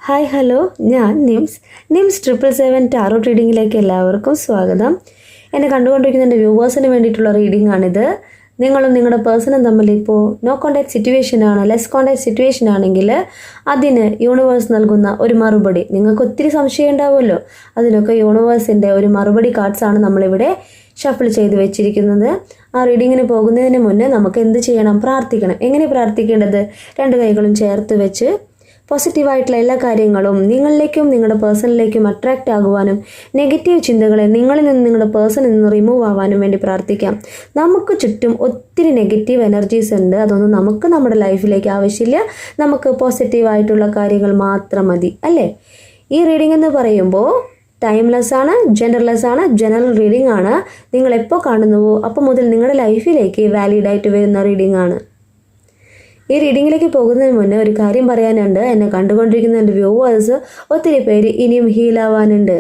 Hi hello, ഞാൻ nymphs 777 taro റീഡിങ്ങിലേക്ക് എല്ലാവർക്കും സ്വാഗതം. എന്നെ കണ്ടുകൊണ്ടിരിക്കുന്ന എൻ്റെ വ്യൂവേഴ്സിന് വേണ്ടിയിട്ടുള്ള റീഡിംഗ് ആണിത്. നിങ്ങളും നിങ്ങളുടെ പേഴ്സണും തമ്മിൽ ഇപ്പോൾ നോ കോൺടാക്ട് സിറ്റുവേഷൻ ആണ്, ലെസ് കോൺടാക്ട് സിറ്റുവേഷൻ ആണെങ്കിൽ അതിന് യൂണിവേഴ്സ് നൽകുന്ന ഒരു മറുപടി, നിങ്ങൾക്ക് ഒത്തിരി സംശയം ഉണ്ടാവുമല്ലോ, അതിനൊക്കെ യൂണിവേഴ്സിൻ്റെ ഒരു മറുപടി കാർഡ്സാണ് നമ്മളിവിടെ ഷഫിൾ ചെയ്ത് വെച്ചിരിക്കുന്നത്. ആ റീഡിങ്ങിന് പോകുന്നതിന് മുന്നേ നമുക്ക് എന്ത് ചെയ്യണം? പ്രാർത്ഥിക്കണം. എങ്ങനെ പ്രാർത്ഥിക്കേണ്ടത്? രണ്ട് കൈകളും ചേർത്ത് വെച്ച് പോസിറ്റീവായിട്ടുള്ള എല്ലാ കാര്യങ്ങളും നിങ്ങളിലേക്കും നിങ്ങളുടെ പേഴ്സണിലേക്കും അട്രാക്റ്റ് ആകുവാനും നെഗറ്റീവ് ചിന്തകളെ നിങ്ങളിൽ നിന്ന് നിങ്ങളുടെ പേഴ്സണിൽ നിന്ന് റിമൂവ് ആവാനും വേണ്ടി പ്രാർത്ഥിക്കാം. നമുക്ക് ചുറ്റും ഒത്തിരി നെഗറ്റീവ് എനർജീസ് ഉണ്ട്. അതൊന്നും നമുക്ക് നമ്മുടെ ലൈഫിലേക്ക് ആവശ്യമില്ല. നമുക്ക് പോസിറ്റീവായിട്ടുള്ള കാര്യങ്ങൾ മാത്രം മതി, അല്ലേ? ഈ റീഡിംഗ് എന്ന് പറയുമ്പോൾ ടൈംലെസ് ആണ്, ജെൻഡർലെസ് ആണ്, ജനറൽ റീഡിംഗ് ആണ്. നിങ്ങൾ എപ്പോൾ കാണുന്നുവോ അപ്പോൾ മുതൽ നിങ്ങളുടെ ലൈഫിലേക്ക് വാലിഡായിട്ട് വരുന്ന റീഡിംഗ് ആണ്. ഈ റീഡിങ്ങിലേക്ക് പോകുന്നതിന് മുന്നേ ഒരു കാര്യം പറയാനുണ്ട്. എന്നെ കണ്ടുകൊണ്ടിരിക്കുന്ന എൻ്റെ വ്യൂവേഴ്സ് ഒത്തിരി പേര് ഇനിയും ഹീലാവാനുണ്ട്.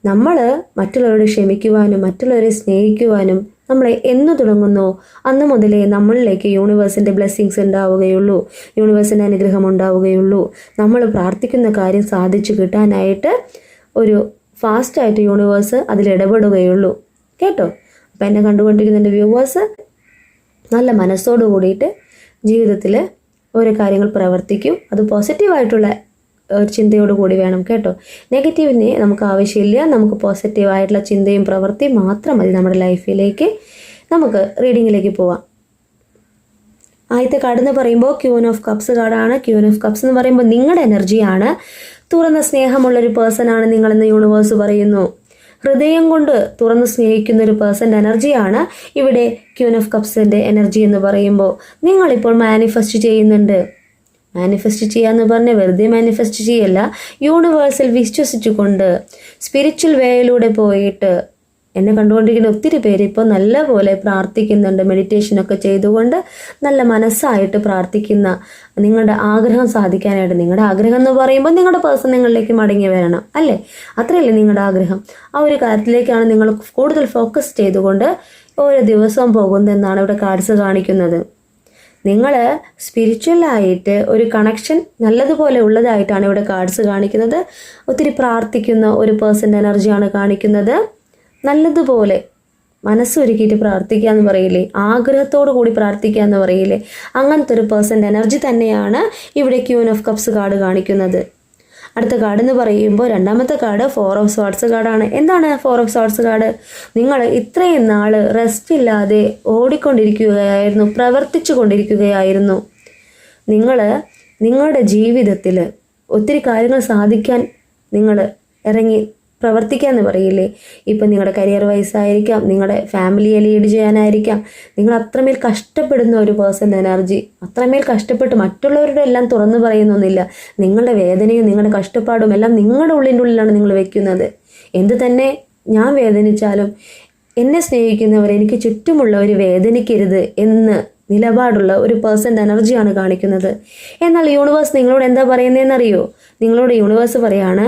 നമ്മൾ മറ്റുള്ളവരോട് ക്ഷമിക്കുവാനും മറ്റുള്ളവരെ സ്നേഹിക്കുവാനും നമ്മളെ എന്ന് തുടങ്ങുന്നോ അന്ന് മുതലേ നമ്മളിലേക്ക് യൂണിവേഴ്സിൻ്റെ ബ്ലെസ്സിങ്സ് ഉണ്ടാവുകയുള്ളൂ, യൂണിവേഴ്സിൻ്റെ അനുഗ്രഹം ഉണ്ടാവുകയുള്ളൂ. നമ്മൾ പ്രാർത്ഥിക്കുന്ന കാര്യം സാധിച്ചു കിട്ടാനായിട്ട് ഒരു ഫാസ്റ്റായിട്ട് യൂണിവേഴ്സ് അതിലിടപെടുകയുള്ളൂ, കേട്ടോ? അപ്പം എന്നെ കണ്ടുകൊണ്ടിരിക്കുന്ന എൻ്റെ വ്യൂവേഴ്സ് നല്ല മനസ്സോട് കൂടിയിട്ട് ജീവിതത്തിൽ ഓരോ കാര്യങ്ങൾ പ്രവർത്തിക്കും. അത് പോസിറ്റീവായിട്ടുള്ള ഒരു ചിന്തയോട് കൂടി വേണം, കേട്ടോ? നെഗറ്റീവിന് നമുക്ക് ആവശ്യമില്ല. നമുക്ക് പോസിറ്റീവായിട്ടുള്ള ചിന്തയും പ്രവൃത്തിയും മാത്രം മതി നമ്മുടെ ലൈഫിലേക്ക്. നമുക്ക് റീഡിങ്ങിലേക്ക് പോവാം. ആദ്യത്തെ കാർഡ് എന്ന് പറയുമ്പോൾ ക്യൂൻ ഓഫ് കപ്സ് കാർഡാണ്. ക്യൂൻ ഓഫ് കപ്സ് എന്ന് പറയുമ്പോൾ നിങ്ങളുടെ എനർജിയാണ്. തുറന്ന സ്നേഹമുള്ളൊരു പേഴ്സണാണ് നിങ്ങളെന്ന് യൂണിവേഴ്സ് പറയുന്നു. ഹൃദയം കൊണ്ട് തുറന്ന് സ്നേഹിക്കുന്ന ഒരു പേഴ്സൻ്റെ എനർജിയാണ് ഇവിടെ ക്യൂൻ ഓഫ് കപ്സിൻ്റെ എനർജി എന്ന് പറയുമ്പോൾ. നിങ്ങളിപ്പോൾ മാനിഫെസ്റ്റ് ചെയ്യുന്നുണ്ട്. മാനിഫെസ്റ്റ് ചെയ്യാന്ന് പറഞ്ഞാൽ വെറുതെ മാനിഫെസ്റ്റ് ചെയ്യല്ല, യൂണിവേഴ്സിൽ വിശ്വസിച്ചുകൊണ്ട് സ്പിരിച്വൽ വേയിലൂടെ പോയിട്ട് എന്നെ കണ്ടുകൊണ്ടിരിക്കുന്ന ഒത്തിരി പേര് ഇപ്പോൾ നല്ലപോലെ പ്രാർത്ഥിക്കുന്നുണ്ട്. മെഡിറ്റേഷനൊക്കെ ചെയ്തുകൊണ്ട് നല്ല മനസ്സായിട്ട് പ്രാർത്ഥിക്കുന്ന, നിങ്ങളുടെ ആഗ്രഹം സാധിക്കാനായിട്ട്. നിങ്ങളുടെ ആഗ്രഹം എന്ന് പറയുമ്പോൾ നിങ്ങളുടെ പേഴ്സൺ നിങ്ങളിലേക്ക് മടങ്ങി വരണം, അല്ലേ? അത്രയല്ലേ നിങ്ങളുടെ ആഗ്രഹം? ആ ഒരു കാര്യത്തിലേക്കാണ് നിങ്ങൾ കൂടുതൽ ഫോക്കസ് ചെയ്തുകൊണ്ട് ഓരോ ദിവസവും പോകുന്നതെന്നാണ് ഇവിടെ കാർഡ്സ് കാണിക്കുന്നത്. നിങ്ങൾ സ്പിരിച്വലായിട്ട് ഒരു കണക്ഷൻ നല്ലതുപോലെ ഉള്ളതായിട്ടാണ് ഇവിടെ കാർഡ്സ് കാണിക്കുന്നത്. ഒത്തിരി പ്രാർത്ഥിക്കുന്ന ഒരു പേഴ്സൻ്റെ എനർജിയാണ് കാണിക്കുന്നത്. നല്ലതുപോലെ മനസ്സൊരുക്കിയിട്ട് പ്രാർത്ഥിക്കുക എന്ന് പറയില്ലേ, ആഗ്രഹത്തോടു കൂടി പ്രാർത്ഥിക്കുക എന്ന് പറയില്ലേ, അങ്ങനത്തെ ഒരു പേഴ്സൻ്റെ എനർജി തന്നെയാണ് ഇവിടെ ക്യൂൻ ഓഫ് കപ്സ് കാർഡ് കാണിക്കുന്നത്. അടുത്ത കാർഡ് എന്ന് പറയുമ്പോൾ രണ്ടാമത്തെ കാർഡ് 4 ഓഫ് സ്വാർഡ്സ് കാർഡാണ്. എന്താണ് 4 ഓഫ് സ്വാർഡ്സ് കാർഡ്? നിങ്ങൾ ഇത്രയും നാൾ റെസ്റ്റ് ഇല്ലാതെ ഓടിക്കൊണ്ടിരിക്കുകയായിരുന്നു, പ്രവർത്തിച്ചു കൊണ്ടിരിക്കുകയായിരുന്നു. നിങ്ങളുടെ ജീവിതത്തിൽ ഒത്തിരി കാര്യങ്ങൾ സാധിക്കാൻ നിങ്ങൾ ഇറങ്ങി പ്രവർത്തിക്കാമെന്ന് പറയില്ലേ. ഇപ്പം നിങ്ങളുടെ കരിയർ വൈസ് ആയിരിക്കാം, നിങ്ങളുടെ ഫാമിലിയെ ലീഡ് ചെയ്യാനായിരിക്കാം. നിങ്ങൾ അത്രമേൽ കഷ്ടപ്പെടുന്ന ഒരു പേഴ്സൻ്റെ എനർജി, അത്രമേൽ കഷ്ടപ്പെട്ട് മറ്റുള്ളവരുടെ എല്ലാം തുറന്നു പറയുന്നൊന്നുമില്ല. നിങ്ങളുടെ വേദനയും നിങ്ങളുടെ കഷ്ടപ്പാടും എല്ലാം നിങ്ങളുടെ ഉള്ളിലാണ് നിങ്ങൾ വെക്കുന്നത്. എന്ത് തന്നെ ഞാൻ വേദനിച്ചാലും എന്നെ സ്നേഹിക്കുന്നവർ, എനിക്ക് ചുറ്റുമുള്ളവർ വേദനിക്കരുത് എന്ന് നിലപാടുള്ള ഒരു പേഴ്സൻ്റെ എനർജിയാണ് കാണിക്കുന്നത്. എന്നാൽ യൂണിവേഴ്സ് നിങ്ങളോട് എന്താ പറയുന്നതെന്നറിയോ? നിങ്ങളോട് യൂണിവേഴ്സ് പറയാണ്,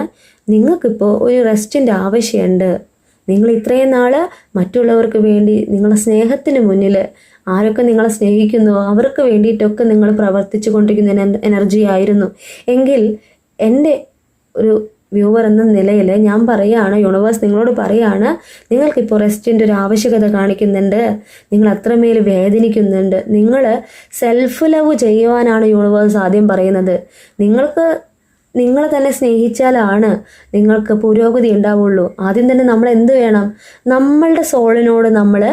നിങ്ങൾക്കിപ്പോൾ ഒരു റെസ്റ്റിൻ്റെ ആവശ്യമുണ്ട്. നിങ്ങൾ ഇത്രയും നാൾ മറ്റുള്ളവർക്ക് വേണ്ടി നിങ്ങളുടെ സ്നേഹത്തിന് മുന്നിൽ ആരൊക്കെ നിങ്ങളെ സ്നേഹിക്കുന്നുവോ അവർക്ക് വേണ്ടിയിട്ടൊക്കെ നിങ്ങൾ പ്രവർത്തിച്ചു കൊണ്ടിരിക്കുന്ന എനർജി ആയിരുന്നു. എങ്കിൽ എൻ്റെ ഒരു വ്യൂവർ എന്ന നിലയിൽ ഞാൻ പറയുകയാണ്, യൂണിവേഴ്സ് നിങ്ങളോട് പറയുകയാണ്, നിങ്ങൾക്കിപ്പോൾ റെസ്റ്റിൻ്റെ ഒരു ആവശ്യകത കാണിക്കുന്നുണ്ട്. നിങ്ങൾ അത്രമേൽ വേദനിക്കുന്നുണ്ട്. നിങ്ങൾ സെൽഫ് ലവ് ചെയ്യുവാനാണ് യൂണിവേഴ്സ് ആദ്യം പറയുന്നത്. നിങ്ങളെ തന്നെ സ്നേഹിച്ചാലാണ് നിങ്ങൾക്ക് പുരോഗതി ഉണ്ടാവുള്ളൂ. ആദ്യം തന്നെ നമ്മൾ എന്ത് വേണം? നമ്മളുടെ സോളിനോട് നമ്മൾ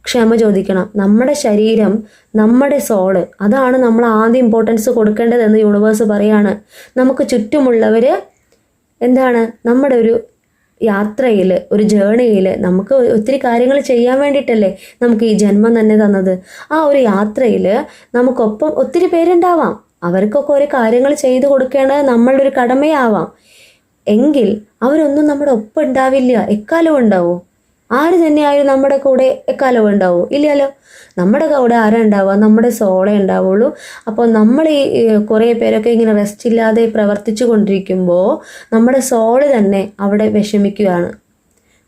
ക്ഷമ ചോദിക്കണം. നമ്മുടെ ശരീരം, നമ്മുടെ സോള്, അതാണ് നമ്മൾ ആദ്യം ഇമ്പോർട്ടൻസ് കൊടുക്കേണ്ടതെന്ന് യൂണിവേഴ്സ് പറയാണ്. നമുക്ക് ചുറ്റുമുള്ളവർ എന്താണ്, നമ്മുടെ ഒരു യാത്രയിൽ, ഒരു ജേണിയിൽ നമുക്ക് ഒത്തിരി കാര്യങ്ങൾ ചെയ്യാൻ വേണ്ടിയിട്ടല്ലേ നമുക്ക് ഈ ജന്മം തന്നെ തന്നത്. ആ ഒരു യാത്രയിൽ നമുക്കൊപ്പം ഒത്തിരി പേരുണ്ടാവാം. അവർക്കൊക്കെ ഓരോ കാര്യങ്ങൾ ചെയ്തു കൊടുക്കേണ്ടത് നമ്മളുടെ ഒരു കടമയാവാം. എങ്കിൽ അവരൊന്നും നമ്മുടെ ഒപ്പം ഉണ്ടാവില്ല. എക്കാലവും ഉണ്ടാവോ? ആര് തന്നെയായാലും നമ്മുടെ കൂടെ എക്കാലവും ഉണ്ടാവോ? ഇല്ലല്ലോ. നമ്മുടെ കൂടെ ആരാ ഉണ്ടാവുക? നമ്മുടെ സോളേ ഉണ്ടാവുള്ളൂ. അപ്പോൾ നമ്മൾ ഈ കുറേ പേരൊക്കെ ഇങ്ങനെ റെസ്റ്റ് ഇല്ലാതെ പ്രവർത്തിച്ചു കൊണ്ടിരിക്കുമ്പോൾ നമ്മുടെ സോള് തന്നെ അവിടെ വിഷമിക്കുകയാണ്.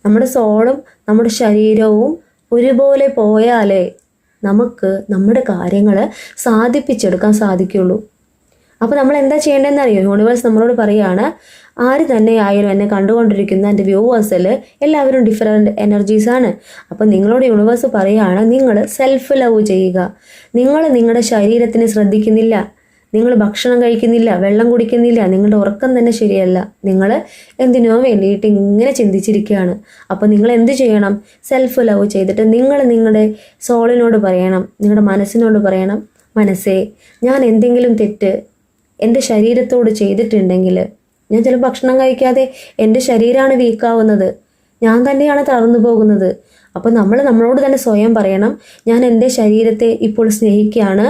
നമ്മുടെ സോളും നമ്മുടെ ശരീരവും ഒരുപോലെ പോയാലേ നമുക്ക് നമ്മുടെ കാര്യങ്ങൾ സാധിപ്പിച്ചെടുക്കാൻ സാധിക്കുള്ളൂ. അപ്പോൾ നമ്മൾ എന്താ ചെയ്യേണ്ടതെന്ന് അറിയോ? യൂണിവേഴ്സ് നമ്മളോട് പറയുകയാണ്, ആര് തന്നെ ആയാലും എന്നെ കണ്ടുകൊണ്ടിരിക്കുന്ന എൻ്റെ വ്യൂവേഴ്സിൽ എല്ലാവരും ഡിഫറെൻറ്റ് എനർജീസാണ്. അപ്പോൾ നിങ്ങളോട് യൂണിവേഴ്സ് പറയുകയാണ്, നിങ്ങൾ സെൽഫ് ലവ് ചെയ്യുക. നിങ്ങൾ നിങ്ങളുടെ ശരീരത്തിനെ ശ്രദ്ധിക്കുന്നില്ല, നിങ്ങൾ ഭക്ഷണം കഴിക്കുന്നില്ല, വെള്ളം കുടിക്കുന്നില്ല, നിങ്ങളുടെ ഉറക്കം തന്നെ ശരിയല്ല, നിങ്ങൾ എന്തിനോ വേണ്ടിയിട്ട് ഇങ്ങനെ ചിന്തിച്ചിരിക്കുകയാണ്. അപ്പോൾ നിങ്ങൾ എന്ത് ചെയ്യണം? സെൽഫ് ലവ് ചെയ്തിട്ട് നിങ്ങൾ നിങ്ങളുടെ സോളിനോട് പറയണം, നിങ്ങളുടെ മനസ്സിനോട് പറയണം, മനസ്സേ, ഞാൻ എന്തെങ്കിലും തെറ്റ് എൻ്റെ ശരീരത്തോട് ചെയ്തിട്ടുണ്ടെങ്കിൽ, ഞാൻ ചില ഭക്ഷണം കഴിക്കാതെ എൻ്റെ ശരീരമാണ് വീക്കാവുന്നത്, ഞാൻ തന്നെയാണ് തളർന്നു പോകുന്നത്. അപ്പോൾ നമ്മളോട് തന്നെ സ്വയം പറയണം, ഞാൻ എൻ്റെ ശരീരത്തെ ഇപ്പോൾ സ്നേഹിക്കുകയാണ്,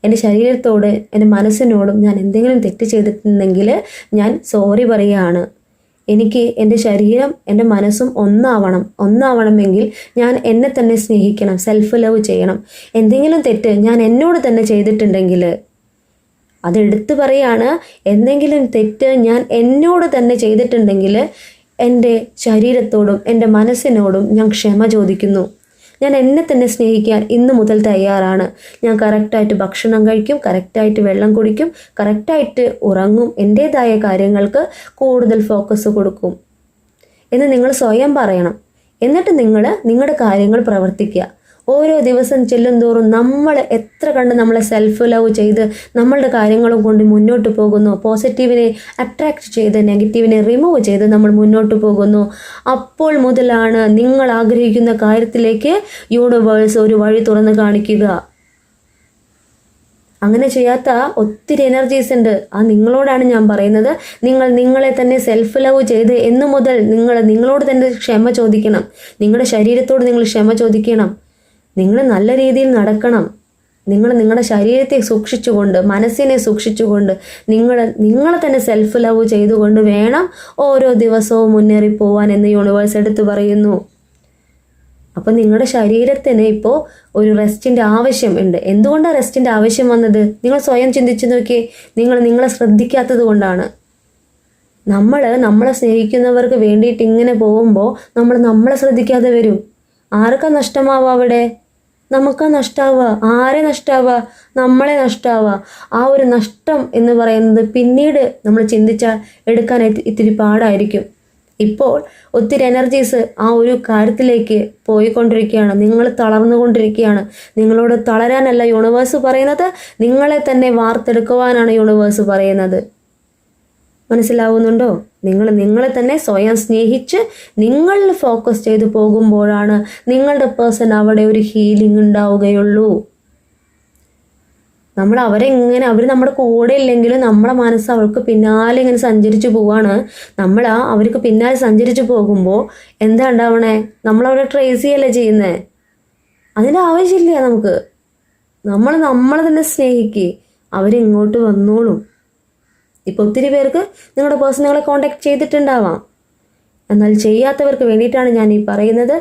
എൻ്റെ ശരീരത്തോട് എൻ്റെ മനസ്സിനോടും ഞാൻ എന്തെങ്കിലും തെറ്റ് ചെയ്തിട്ടുണ്ടെങ്കിൽ ഞാൻ സോറി പറയുകയാണ്. എനിക്ക് എൻ്റെ ശരീരം എൻ്റെ മനസ്സും ഒന്നാവണമെങ്കിൽ ഞാൻ എന്നെ തന്നെ സ്നേഹിക്കണം, സെൽഫ് ലവ് ചെയ്യണം. എന്തെങ്കിലും തെറ്റ് ഞാൻ എന്നോട് തന്നെ ചെയ്തിട്ടുണ്ടെങ്കിൽ അതെടുത്ത് പറയാണ്, എന്തെങ്കിലും തെറ്റ് ഞാൻ എന്നോട് തന്നെ ചെയ്തിട്ടുണ്ടെങ്കിൽ എൻ്റെ ശരീരത്തോടും എൻ്റെ മനസ്സിനോടും ഞാൻ ക്ഷമ ചോദിക്കുന്നു. ഞാൻ എന്നെ തന്നെ സ്നേഹിക്കാൻ ഇന്ന് മുതൽ തയ്യാറാണ്. ഞാൻ കറക്റ്റായിട്ട് ഭക്ഷണം കഴിക്കും, കറക്റ്റായിട്ട് വെള്ളം കുടിക്കും, കറക്റ്റായിട്ട് ഉറങ്ങും, എൻ്റേതായ കാര്യങ്ങൾക്ക് കൂടുതൽ ഫോക്കസ് കൊടുക്കും എന്ന് നിങ്ങൾ സ്വയം പറയണം. എന്നിട്ട് നിങ്ങൾ നിങ്ങളുടെ കാര്യങ്ങൾ പ്രവർത്തിക്കുക. ഓരോ ദിവസം ചെല്ലുന്തോറും നമ്മൾ എത്ര കണ്ട് നമ്മളെ സെൽഫ് ലവ് ചെയ്ത് നമ്മളുടെ കാര്യങ്ങളും കൊണ്ട് മുന്നോട്ട് പോകുന്നു, പോസിറ്റീവിനെ അട്രാക്റ്റ് ചെയ്ത് നെഗറ്റീവിനെ റിമൂവ് ചെയ്ത് നമ്മൾ മുന്നോട്ട് പോകുന്നു, അപ്പോൾ മുതലാണ് നിങ്ങൾ ആഗ്രഹിക്കുന്ന കാര്യത്തിലേക്ക് യൂണിവേഴ്സ് ഒരു വഴി തുറന്ന് കാണിക്കുക. അങ്ങനെ ചെയ്യാത്ത ഒത്തിരി എനർജീസ് ഉണ്ട്. നിങ്ങളോടാണ് ഞാൻ പറയുന്നത്. നിങ്ങൾ നിങ്ങളെ തന്നെ സെൽഫ് ലവ് ചെയ്ത് എന്നു മുതൽ നിങ്ങളോട് തന്നെ ക്ഷമ ചോദിക്കണം. നിങ്ങളുടെ ശരീരത്തോട് നിങ്ങൾ ക്ഷമ ചോദിക്കണം. നിങ്ങൾ നല്ല രീതിയിൽ നടക്കണം. നിങ്ങളുടെ ശരീരത്തെ സൂക്ഷിച്ചുകൊണ്ട്, മനസ്സിനെ സൂക്ഷിച്ചുകൊണ്ട്, നിങ്ങളെ തന്നെ സെൽഫ് ലവ് ചെയ്തുകൊണ്ട് വേണം ഓരോ ദിവസവും മുന്നേറി പോവാൻ എന്ന് യൂണിവേഴ്സ് എടുത്തു പറയുന്നു. അപ്പം നിങ്ങളുടെ ശരീരത്തിന് ഇപ്പോൾ ഒരു റെസ്റ്റിൻ്റെ ആവശ്യം ഉണ്ട്. എന്തുകൊണ്ടാണ് റെസ്റ്റിൻ്റെ ആവശ്യം വന്നത്? നിങ്ങൾ സ്വയം ചിന്തിച്ചു നോക്കിയേ. നിങ്ങളെ ശ്രദ്ധിക്കാത്തത് കൊണ്ടാണ്. നമ്മളെ സ്നേഹിക്കുന്നവർക്ക് വേണ്ടിയിട്ട് ഇങ്ങനെ പോകുമ്പോൾ നമ്മളെ ശ്രദ്ധിക്കാതെ വരും. ആർക്കാ നഷ്ടമാവുക അവിടെ? നമുക്കാ നഷ്ടാവുക. ആരെ നഷ്ടാവുക? നമ്മളെ നഷ്ടാവുക. ആ ഒരു നഷ്ടം എന്ന് പറയുന്നത് പിന്നീട് നമ്മൾ ചിന്തിച്ചാൽ എടുക്കാൻ ഇത്തിരി പാടായിരിക്കും. ഇപ്പോൾ ഒത്തിരി എനർജീസ് ആ ഒരു കാര്യത്തിലേക്ക് പോയിക്കൊണ്ടിരിക്കുകയാണ്. നിങ്ങൾ തളർന്നുകൊണ്ടിരിക്കുകയാണ്. നിങ്ങളോട് തളരാനല്ല യൂണിവേഴ്സ് പറയുന്നത്, നിങ്ങളെ തന്നെ വാർത്തെടുക്കുവാനാണ് യൂണിവേഴ്സ് പറയുന്നത്. മനസ്സിലാവുന്നുണ്ടോ? നിങ്ങളെ തന്നെ സ്വയം സ്നേഹിച്ച് നിങ്ങളിൽ ഫോക്കസ് ചെയ്ത് പോകുമ്പോഴാണ് നിങ്ങളുടെ പേഴ്സൺ അവിടെ ഒരു ഹീലിംഗ് ഉണ്ടാവുകയുള്ളൂ. അവർ നമ്മുടെ കൂടെ ഇല്ലെങ്കിലും നമ്മളെ മനസ്സ് അവർക്ക് പിന്നാലെ ഇങ്ങനെ സഞ്ചരിച്ചു പോവാണ്. അവർക്ക് പിന്നാലെ സഞ്ചരിച്ചു പോകുമ്പോൾ എന്താ ഉണ്ടാവണേ? നമ്മളവിടെ ട്രേസ് ചെയ്യല്ലേ ചെയ്യുന്നേ. അതിൻ്റെ ആവശ്യമില്ല നമുക്ക്. നമ്മളെ തന്നെ സ്നേഹിക്കുക. അവരിങ്ങോട്ട് വന്നോളും. ഇപ്പോൾ ഒത്തിരി പേർക്ക് നിങ്ങളുടെ പേഴ്സൺ നിങ്ങളെ കോണ്ടാക്ട് ചെയ്തിട്ടുണ്ടാവാം. എന്നാൽ ചെയ്യാത്തവർക്ക് വേണ്ടിയിട്ടാണ് ഞാൻ ഈ പറയുന്നത്.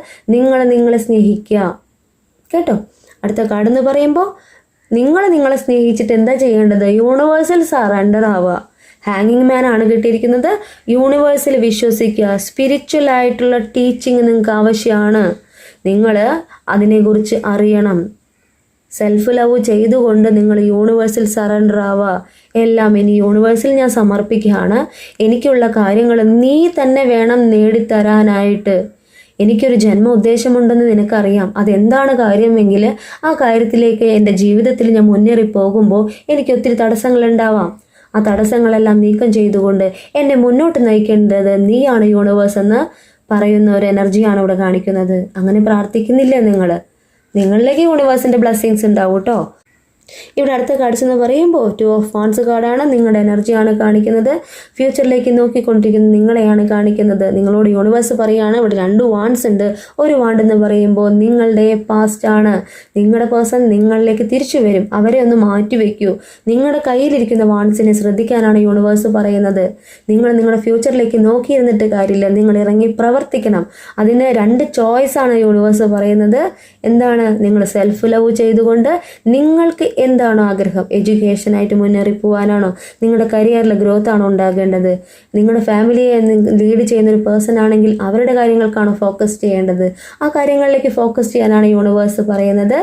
നിങ്ങളെ സ്നേഹിക്കുക കേട്ടോ. അടുത്ത കാർഡ് എന്ന് പറയുമ്പോൾ നിങ്ങളെ സ്നേഹിച്ചിട്ട് എന്താ ചെയ്യേണ്ടത്? യൂണിവേഴ്സൽ സറണ്ടർ ആവുക. ഹാങ്ങിങ് മാൻ ആണ് കിട്ടിയിരിക്കുന്നത്. യൂണിവേഴ്സിൽ വിശ്വസിക്കുക. സ്പിരിച്വൽ ആയിട്ടുള്ള ടീച്ചിങ് നിങ്ങൾക്ക് ആവശ്യമാണ്. നിങ്ങൾ അതിനെക്കുറിച്ച് അറിയണം. സെൽഫ് ലവ് ചെയ്തുകൊണ്ട് നിങ്ങൾ യൂണിവേഴ്സിൽ സറണ്ടർ ആവുക. എല്ലാം ഇനി യൂണിവേഴ്സിൽ ഞാൻ സമർപ്പിക്കുകയാണ്. എനിക്കുള്ള കാര്യങ്ങൾ നീ തന്നെ വേണം നേടിത്തരാനായിട്ട്. എനിക്കൊരു ജന്മ ഉദ്ദേശമുണ്ടെന്ന് നിനക്കറിയാം. അതെന്താണ് കാര്യമെങ്കിൽ ആ കാര്യത്തിലേക്ക് എൻ്റെ ജീവിതത്തിൽ ഞാൻ മുന്നേറി പോകുമ്പോൾ എനിക്ക് ഒത്തിരി തടസ്സങ്ങളുണ്ടാവാം. ആ തടസ്സങ്ങളെല്ലാം നീക്കം ചെയ്തുകൊണ്ട് എന്നെ മുന്നോട്ട് നയിക്കേണ്ടത് നീയാണ് യൂണിവേഴ്സ് എന്ന് പറയുന്ന ഒരു എനർജിയാണ് ഇവിടെ കാണിക്കുന്നത്. അങ്ങനെ പ്രാർത്ഥിക്കുന്നില്ലേ നിങ്ങളിലേക്ക് യൂണിവേഴ്സിൻ്റെ ബ്ലെസ്സിങ്സ് ഉണ്ടാവും കേട്ടോ. ഇവിടെ അടുത്ത കാർഡ്സ് എന്ന് പറയുമ്പോൾ 2 ഓഫ് വാൻഡ്സ് കാർഡാണ്. നിങ്ങളുടെ എനർജിയാണ് കാണിക്കുന്നത്. ഫ്യൂച്ചറിലേക്ക് നോക്കിക്കൊണ്ടിരിക്കുന്നത് നിങ്ങളെയാണ് കാണിക്കുന്നത്. നിങ്ങളോട് യൂണിവേഴ്സ് പറയുകയാണ്, ഇവിടെ 2 വാൻഡ്സ് ഉണ്ട്. ഒരു വാൻഡ് എന്ന് പറയുമ്പോൾ നിങ്ങളുടെ പാസ്റ്റ് ആണ്. നിങ്ങളുടെ പേഴ്സൺ നിങ്ങളിലേക്ക് തിരിച്ചു വരും. അവരെ ഒന്ന് മാറ്റിവെക്കൂ. നിങ്ങളുടെ കയ്യിലിരിക്കുന്ന വാൻഡ്സിനെ ശ്രദ്ധിക്കാനാണ് യൂണിവേഴ്സ് പറയുന്നത്. നിങ്ങളുടെ ഫ്യൂച്ചറിലേക്ക് നോക്കിയിരുന്നിട്ട് കാര്യമില്ല. നിങ്ങൾ ഇറങ്ങി പ്രവർത്തിക്കണം. അതിന് 2 ചോയ്സാണ് യൂണിവേഴ്സ് പറയുന്നത്. എന്താണ്? നിങ്ങൾ സെൽഫ് ലവ് ചെയ്തുകൊണ്ട് നിങ്ങൾക്ക് എന്താണോ ആഗ്രഹം? എഡ്യൂക്കേഷനായിട്ട് മുന്നേറി പോകാനാണോ? നിങ്ങളുടെ കരിയറിൽ ഗ്രോത്ത് ആണോ ഉണ്ടാകേണ്ടത്? നിങ്ങളുടെ ഫാമിലിയെ ലീഡ് ചെയ്യുന്ന ഒരു പേഴ്സൺ ആണെങ്കിൽ അവരുടെ കാര്യങ്ങൾക്കാണോ ഫോക്കസ് ചെയ്യേണ്ടത്? ആ കാര്യങ്ങളിലേക്ക് ഫോക്കസ് ചെയ്യാനാണ് യൂണിവേഴ്സ് പറയുന്നത്.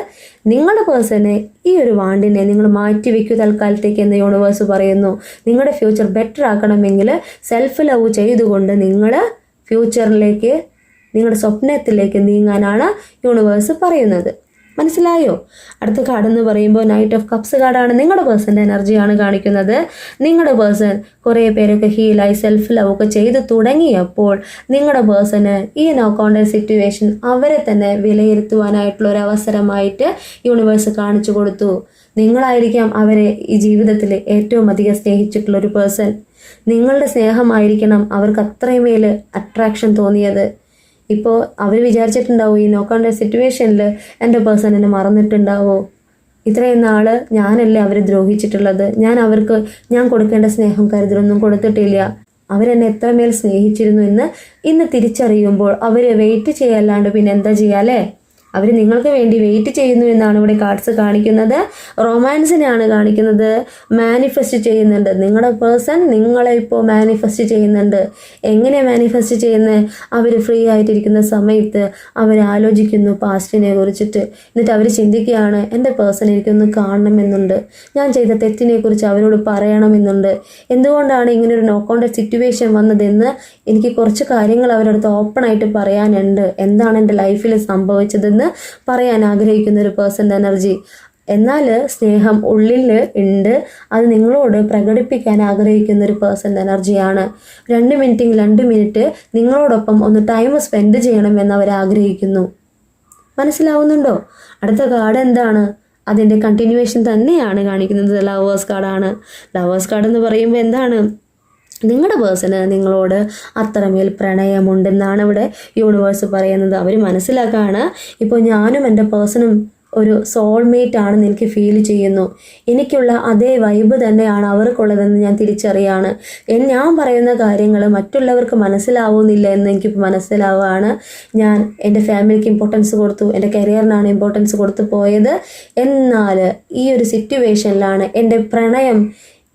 നിങ്ങളുടെ പേഴ്സണെ ഈ ഒരു വാണ്ടിനെ നിങ്ങൾ മാറ്റി വെക്കൂ തൽക്കാലത്തേക്ക് എന്ന് യൂണിവേഴ്സ് പറയുന്നു. നിങ്ങളുടെ ഫ്യൂച്ചർ ബെറ്റർ ആക്കണമെങ്കിൽ സെൽഫ് ലവ് ചെയ്തുകൊണ്ട് നിങ്ങൾ ഫ്യൂച്ചറിലേക്ക്, നിങ്ങളുടെ സ്വപ്നത്തിലേക്ക് നീങ്ങാനാണ് യൂണിവേഴ്സ് പറയുന്നത്. മനസ്സിലായോ? അടുത്ത കാർഡ് എന്ന് പറയുമ്പോൾ നൈറ്റ് ഓഫ് കപ്സ് കാർഡാണ്. നിങ്ങളുടെ പേഴ്സൻ്റെ എനർജിയാണ് കാണിക്കുന്നത്. നിങ്ങളുടെ പേഴ്സൺ കുറേ പേരൊക്കെ ഹീലായി സെൽഫ് ലവ് ഒക്കെ ചെയ്ത് തുടങ്ങിയപ്പോൾ നിങ്ങളുടെ പേഴ്സണ് ഈ നോ കോണ്ടാക്ട് സിറ്റുവേഷൻ അവരെ തന്നെ വിലയിരുത്തുവാനായിട്ടുള്ള ഒരു അവസരമായിട്ട് യൂണിവേഴ്സ് കാണിച്ചു കൊടുത്തു. നിങ്ങളായിരിക്കാം അവരെ ഈ ജീവിതത്തിൽ ഏറ്റവും അധികം സ്നേഹിച്ചിട്ടുള്ള ഒരു പേഴ്സൺ. നിങ്ങളുടെ സ്നേഹമായിരിക്കണം അവർക്ക് അത്രയും മേൽ അട്രാക്ഷൻ തോന്നിയത്. ഇപ്പോൾ അവർ വിചാരിച്ചിട്ടുണ്ടാവും ഈ നോ കോണ്ടാക്ട് സിറ്റുവേഷനിൽ എൻ്റെ പേഴ്സൺ എന്നെ മറന്നിട്ടുണ്ടാവോ, ഇത്രയും നാൾ ഞാനല്ലേ അവരെ ദ്രോഹിച്ചിട്ടുള്ളത്, ഞാൻ കൊടുക്കേണ്ട സ്നേഹം കരുതലൊന്നും കൊടുത്തിട്ടില്ല, അവരെന്നെ എത്രമേൽ സ്നേഹിച്ചിരുന്നു എന്ന് ഇന്ന് തിരിച്ചറിയുമ്പോൾ അവർ വെയിറ്റ് ചെയ്യല്ലാണ്ട് പിന്നെ എന്താ ചെയ്യുക അല്ലേ? അവർ നിങ്ങൾക്ക് വേണ്ടി വെയിറ്റ് ചെയ്യുന്നു എന്നാണ് ഇവിടെ കാർഡ്സ് കാണിക്കുന്നത്. റൊമാൻസിനെയാണ് കാണിക്കുന്നത്. മാനിഫെസ്റ്റ് ചെയ്യുന്നുണ്ട്. നിങ്ങളുടെ പേഴ്സൺ നിങ്ങളെ ഇപ്പോൾ മാനിഫെസ്റ്റ് ചെയ്യുന്നുണ്ട്. എങ്ങനെ മാനിഫെസ്റ്റ് ചെയ്യുന്നത്? അവർ ഫ്രീ ആയിട്ടിരിക്കുന്ന സമയത്ത് അവർ ആലോചിക്കുന്നു പാസ്റ്റിനെ കുറിച്ചിട്ട്. എന്നിട്ട് അവർ ചിന്തിക്കുകയാണ്, എൻ്റെ പേഴ്സൺ എനിക്കൊന്ന് കാണണമെന്നുണ്ട്, ഞാൻ ചെയ്ത തെറ്റിനെ കുറിച്ച് അവരോട് പറയണമെന്നുണ്ട്, എന്തുകൊണ്ടാണ് ഇങ്ങനൊരു നോ കോണ്ടാക്ട് സിറ്റുവേഷൻ വന്നതെന്ന് എനിക്ക് കുറച്ച് കാര്യങ്ങൾ അവരടുത്ത് ഓപ്പണായിട്ട് പറയാനുണ്ട്, എന്താണ് എൻ്റെ ലൈഫിൽ സംഭവിച്ചതെന്ന് പറയാൻ ആഗ്രഹിക്കുന്ന ഒരു പേഴ്സൻ്റെ എനർജി. എന്നാൽ സ്നേഹം ഉള്ളിൽ ഉണ്ട്, അത് നിങ്ങളോട് പ്രകടിപ്പിക്കാൻ ആഗ്രഹിക്കുന്ന ഒരു പേഴ്സൻ്റെ എനർജിയാണ്. 2 മിനിറ്റ് നിങ്ങളോടൊപ്പം ഒന്ന് ടൈം സ്പെൻഡ് ചെയ്യണമെന്ന് അവർ ആഗ്രഹിക്കുന്നു. മനസ്സിലാവുന്നുണ്ടോ? അടുത്ത കാർഡ് എന്താണ്? അതിൻ്റെ കണ്ടിന്യൂവേഷൻ തന്നെയാണ് കാണിക്കുന്നത്. ലവേഴ്സ് കാർഡാണ്. ലവേഴ്സ് കാർഡ് എന്ന് പറയുമ്പോൾ എന്താണ്? നിങ്ങളുടെ പേഴ്സണ് നിങ്ങളോട് അത്രമേൽ പ്രണയമുണ്ടെന്നാണ് ഇവിടെ യൂണിവേഴ്സ് പറയുന്നത്. അവർ മനസ്സിലാക്കുകയാണ്, ഇപ്പോൾ ഞാനും എൻ്റെ പേഴ്സണും ഒരു സോൾമേറ്റ് ആണെന്ന് എനിക്ക് ഫീൽ ചെയ്യുന്നു, എനിക്കുള്ള അതേ വൈബ് തന്നെയാണ് അവർക്കുള്ളതെന്ന് ഞാൻ തിരിച്ചറിയാണ്. ഞാൻ പറയുന്ന കാര്യങ്ങൾ മറ്റുള്ളവർക്ക് മനസ്സിലാവുന്നില്ല എന്ന് എനിക്കിപ്പോൾ മനസ്സിലാവുകയാണ്. ഞാൻ എൻ്റെ ഫാമിലിക്ക് ഇമ്പോർട്ടൻസ് കൊടുത്തു, എൻ്റെ കരിയറിനാണ് ഇമ്പോർട്ടൻസ് കൊടുത്തു പോയത്. എന്നാൽ ഈ ഒരു സിറ്റുവേഷനിലാണ് എൻ്റെ പ്രണയം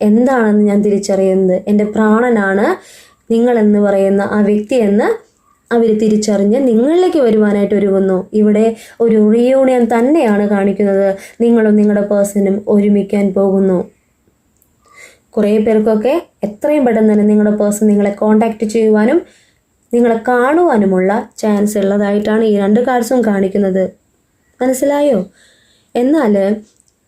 എന്താണെന്ന് ഞാൻ തിരിച്ചറിയുന്നത്. എൻ്റെ പ്രാണനാണ് നിങ്ങളെന്ന് പറയുന്ന ആ വ്യക്തിയെന്ന് അവർ തിരിച്ചറിഞ്ഞ് നിങ്ങളിലേക്ക് വരുവാനായിട്ട് ഒരുങ്ങുന്നു. ഇവിടെ ഒരു റീയൂണിയൻ തന്നെയാണ് കാണിക്കുന്നത്. നിങ്ങളും നിങ്ങളുടെ പേഴ്സണും ഒരുമിക്കാൻ പോകുന്നു. കുറേ പേർക്കൊക്കെ എത്രയും പെട്ടെന്ന് തന്നെ നിങ്ങളുടെ പേഴ്സൺ നിങ്ങളെ കോണ്ടാക്ട് ചെയ്യുവാനും നിങ്ങളെ കാണുവാനുമുള്ള ചാൻസ് ഉള്ളതായിട്ടാണ് ഈ 2 കാർഡ്സും കാണിക്കുന്നത്. മനസ്സിലായോ? എന്നാൽ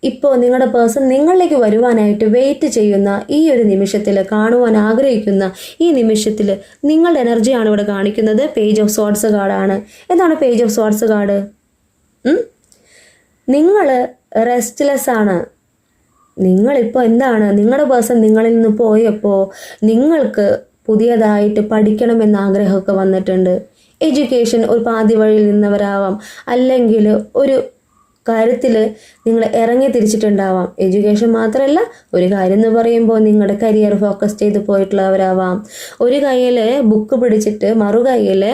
ഇപ്പോൾ നിങ്ങളുടെ പേഴ്സൺ നിങ്ങളിലേക്ക് വരുവാനായിട്ട് വെയിറ്റ് ചെയ്യുന്ന ഈ ഒരു നിമിഷത്തിൽ, കാണുവാൻ ആഗ്രഹിക്കുന്ന ഈ നിമിഷത്തിൽ നിങ്ങളുടെ എനർജിയാണ് ഇവിടെ കാണിക്കുന്നത്. പേജ് ഓഫ് സോർഡ്സ് കാർഡാണ്. എന്താണ് പേജ് ഓഫ് സോർഡ്സ് കാർഡ്? നിങ്ങൾ റെസ്റ്റ്ലെസ് ആണ്. നിങ്ങളിപ്പോൾ എന്താണ്? നിങ്ങളുടെ പേഴ്സൺ നിങ്ങളിൽ നിന്ന് പോയപ്പോൾ നിങ്ങൾക്ക് പുതിയതായിട്ട് പഠിക്കണമെന്ന ആഗ്രഹമൊക്കെ വന്നിട്ടുണ്ട്. എഡ്യൂക്കേഷൻ ഒരു പാതി വഴിയിൽ നിന്നവരാവാം, അല്ലെങ്കിൽ ഒരു കാര്യത്തിൽ നിങ്ങൾ ഇറങ്ങി തിരിച്ചിട്ടുണ്ടാവാം. എഡ്യൂക്കേഷൻ മാത്രമല്ല, ഒരു കാര്യം എന്ന് പറയുമ്പോൾ നിങ്ങളുടെ കരിയർ ഫോക്കസ് ചെയ്ത് പോയിട്ടുള്ളവരാവാം. ഒരു കയ്യിൽ ബുക്ക് പിടിച്ചിട്ട് മറുകൈയിൽ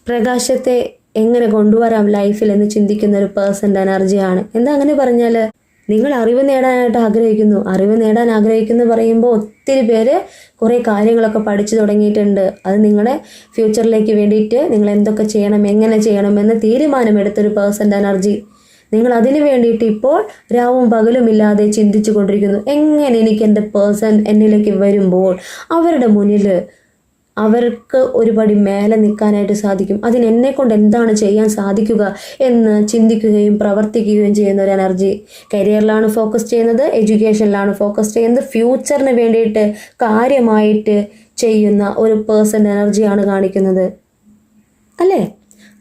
പ്രകാശത്തെ എങ്ങനെ കൊണ്ടുവരാം ലൈഫിൽ എന്ന് ചിന്തിക്കുന്ന ഒരു പേഴ്സൻ്റെ എനർജിയാണ്. എന്താ അങ്ങനെ പറഞ്ഞാൽ? നിങ്ങൾ അറിവ് നേടാനായിട്ട് ആഗ്രഹിക്കുന്നു. അറിവ് നേടാൻ ആഗ്രഹിക്കുന്നു പറയുമ്പോൾ ഒത്തിരി പേര് കുറേ കാര്യങ്ങളൊക്കെ പഠിച്ചു തുടങ്ങിയിട്ടുണ്ട്. അത് നിങ്ങളുടെ ഫ്യൂച്ചറിലേക്ക് വേണ്ടിയിട്ട് നിങ്ങൾ എന്തൊക്കെ ചെയ്യണം, എങ്ങനെ ചെയ്യണമെന്ന് തീരുമാനമെടുത്തൊരു പേഴ്സൻ്റെ എനർജി. നിങ്ങൾ അതിന് വേണ്ടിയിട്ട് ഇപ്പോൾ രാവും പകലുമില്ലാതെ ചിന്തിച്ചു കൊണ്ടിരിക്കുന്നു. എങ്ങനെ എനിക്ക് എൻ്റെ പേഴ്സൺ എന്നിലേക്ക് വരുമ്പോൾ അവരുടെ മുന്നിൽ അവർക്ക് ഒരുപടി മേലെ നിൽക്കാനായിട്ട് സാധിക്കും, അതിന് എന്നെ കൊണ്ട് എന്താണ് ചെയ്യാൻ സാധിക്കുക എന്ന് ചിന്തിക്കുകയും പ്രവർത്തിക്കുകയും ചെയ്യുന്ന ഒരു എനർജി. കരിയറിലാണ് ഫോക്കസ് ചെയ്യുന്നത്, എഡ്യൂക്കേഷനിലാണ് ഫോക്കസ് ചെയ്യുന്നത്, ഫ്യൂച്ചറിന് വേണ്ടിയിട്ട് കാര്യമായിട്ട് ചെയ്യുന്ന ഒരു പേഴ്സൻ്റെ എനർജിയാണ് കാണിക്കുന്നത് അല്ലേ?